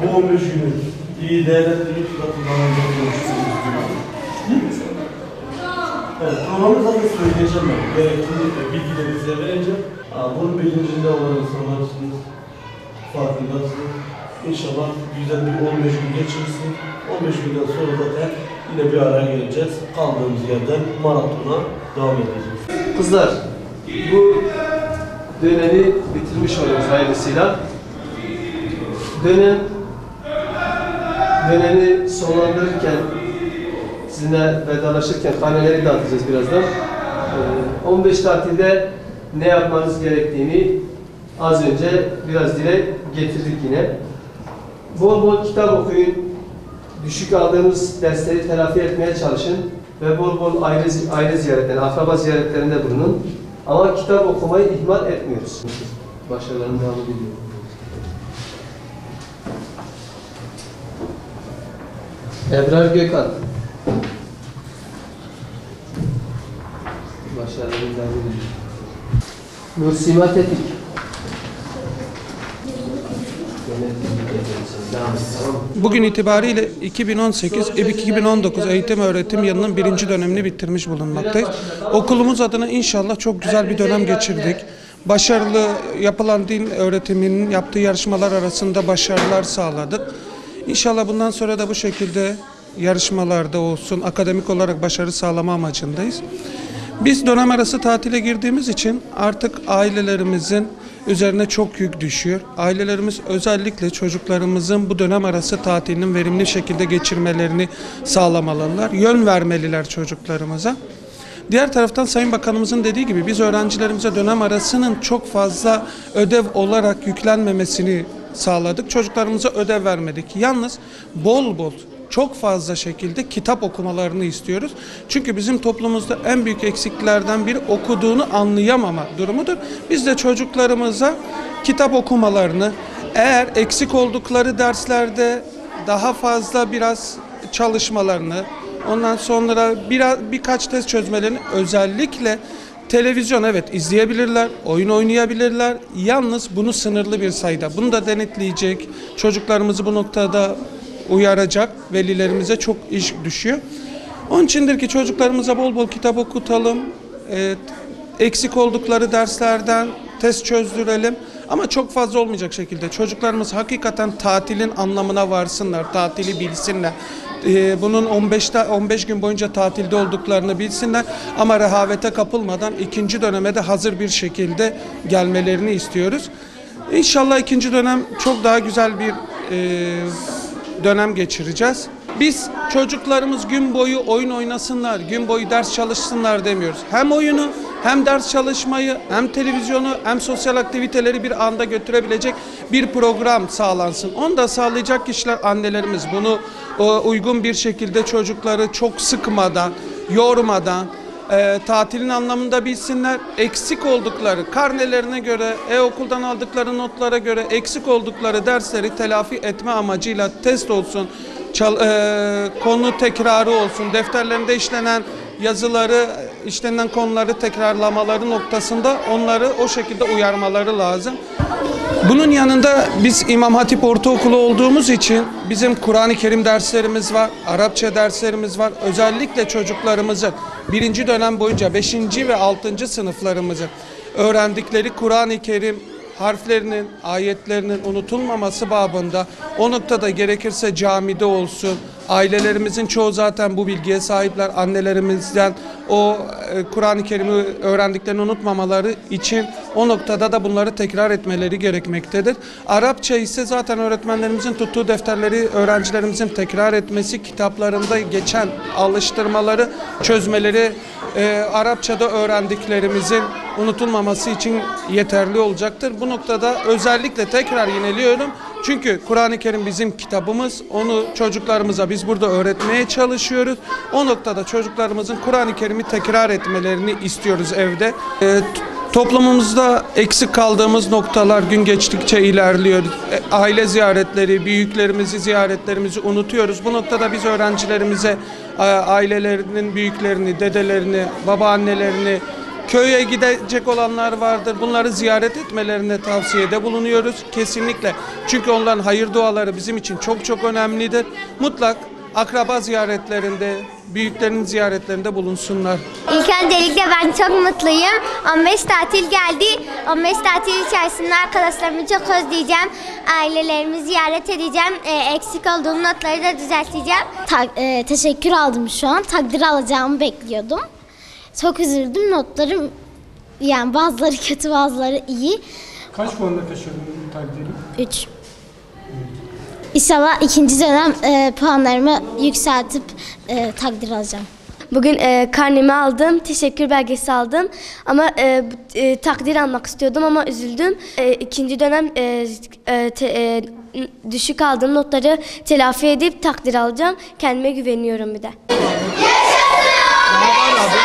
Bu 15 günü iyi değerlendirmek kullanacağımız evet, programı zaten söyleyeceğim ben. Gerekli bilgileri size vereceğim. Bunun bilincinde olan insanlarsınız, farkındasınız. İnşallah güzel bir 15 gün geçirsin. 15 günden sonra zaten yine bir araya geleceğiz. Kaldığımız yerden maratona devam edeceğiz. Kızlar, bu dönemi bitirmiş oluyoruz hayırlısıyla. Dönemi sonlandırırken, sizinle vedalaşırken karneleri dağıtacağız birazdan. 15 tatilde ne yapmanız gerektiğini az önce biraz dile getirdik yine. Bol bol kitap okuyun, düşük aldığınız dersleri telafi etmeye çalışın ve bol bol aile ziyaretlerine, akraba ziyaretlerinde bulunun. Ama kitap okumayı ihmal etmiyoruz. Başarıların devamı diliyorum. Ebrar Gökhan. Başarıların devamı diliyorum. Nursima Tetik. Bugün itibariyle 2018-2019 eğitim öğretim yılının 1. dönemini bitirmiş bulunmaktayız. Okulumuz adına inşallah çok güzel bir dönem geçirdik. Başarılı yapılan din öğretiminin yaptığı yarışmalar arasında başarılar sağladık. İnşallah bundan sonra da bu şekilde yarışmalarda olsun, akademik olarak başarı sağlama amacındayız. Biz dönem arası tatile girdiğimiz için artık ailelerimizin üzerine çok yük düşüyor. Ailelerimiz özellikle çocuklarımızın bu dönem arası tatilinin verimli şekilde geçirmelerini sağlamalılar. Yön vermeliler çocuklarımıza. Diğer taraftan Sayın Bakanımızın dediği gibi biz öğrencilerimize dönem arasının çok fazla ödev olarak yüklenmemesini sağladık. Çocuklarımıza ödev vermedik. Yalnız bol bol çok fazla şekilde kitap okumalarını istiyoruz. Çünkü bizim toplumumuzda en büyük eksiklerden biri okuduğunu anlayamama durumudur. Biz de çocuklarımıza kitap okumalarını, eğer eksik oldukları derslerde daha fazla biraz çalışmalarını, ondan sonra birkaç test çözmelerini, özellikle televizyon evet izleyebilirler, oyun oynayabilirler. Yalnız bunu sınırlı bir sayıda. Bunu da denetleyecek, çocuklarımızı bu noktada uyaracak velilerimize çok iş düşüyor. Onun içindir ki çocuklarımıza bol bol kitap okutalım, eksik oldukları derslerden test çözdürelim. Ama çok fazla olmayacak şekilde çocuklarımız hakikaten tatilin anlamına varsınlar, tatili bilsinler. Bunun 15 gün boyunca tatilde olduklarını bilsinler ama rehavete kapılmadan ikinci döneme de hazır bir şekilde gelmelerini istiyoruz. İnşallah ikinci dönem çok daha güzel bir dönem geçireceğiz. Biz çocuklarımız gün boyu oyun oynasınlar, gün boyu ders çalışsınlar demiyoruz. Hem oyunu, hem ders çalışmayı, hem televizyonu, hem sosyal aktiviteleri bir anda götürebilecek bir program sağlansın. Onu da sağlayacak kişiler annelerimiz. Bunu uygun bir şekilde çocukları çok sıkmadan, yormadan, tatilin anlamında bilsinler. Eksik oldukları karnelerine göre, okuldan aldıkları notlara göre eksik oldukları dersleri telafi etme amacıyla test olsun, konu tekrarı olsun, defterlerinde işlenen yazıları, işlenen konuları tekrarlamaları noktasında onları o şekilde uyarmaları lazım. Bunun yanında biz İmam Hatip Ortaokulu olduğumuz için bizim Kur'an-ı Kerim derslerimiz var, Arapça derslerimiz var. Özellikle çocuklarımızın 1. dönem boyunca 5. ve 6. sınıflarımızın öğrendikleri Kur'an-ı Kerim harflerinin, ayetlerinin unutulmaması babında o noktada gerekirse camide olsun, ailelerimizin çoğu zaten bu bilgiye sahipler, annelerimizden o Kur'an-ı Kerim'i öğrendiklerini unutmamaları için o noktada da bunları tekrar etmeleri gerekmektedir. Arapça ise zaten öğretmenlerimizin tuttuğu defterleri öğrencilerimizin tekrar etmesi, kitaplarında geçen alıştırmaları çözmeleri Arapçada öğrendiklerimizin unutulmaması için yeterli olacaktır. Bu noktada özellikle tekrar yineliyorum. Çünkü Kur'an-ı Kerim bizim kitabımız. Onu çocuklarımıza biz burada öğretmeye çalışıyoruz. O noktada çocuklarımızın Kur'an-ı Kerim'i tekrar etmelerini istiyoruz evde. Toplumumuzda eksik kaldığımız noktalar gün geçtikçe ilerliyor. Aile ziyaretleri, büyüklerimizi, ziyaretlerimizi unutuyoruz. Bu noktada biz öğrencilerimize ailelerinin büyüklerini, dedelerini, babaannelerini, köye gidecek olanlar vardır. Bunları ziyaret etmelerine tavsiyede bulunuyoruz. Kesinlikle. Çünkü onların hayır duaları bizim için çok çok önemlidir. Mutlak akraba ziyaretlerinde, büyüklerin ziyaretlerinde bulunsunlar. İlk öncelikle ben çok mutluyum. 15 tatil geldi. 15 tatil içerisinde arkadaşlarımı çok özleyeceğim. Ailelerimi ziyaret edeceğim. Eksik olduğum notları da düzelteceğim. Teşekkür aldım şu an. Takdir alacağımı bekliyordum. Çok üzüldüm. Notlarım yani bazıları kötü, bazıları iyi. Kaç puanla taşıyordun takdiri? 3. İnşallah ikinci dönem puanlarımı yükseltip takdir alacağım. Bugün karnemi aldım, teşekkür belgesi aldım ama takdir almak istiyordum ama üzüldüm. İkinci dönem düşük aldığım notları telafi edip takdir alacağım. Kendime güveniyorum bir de. Yaşasın!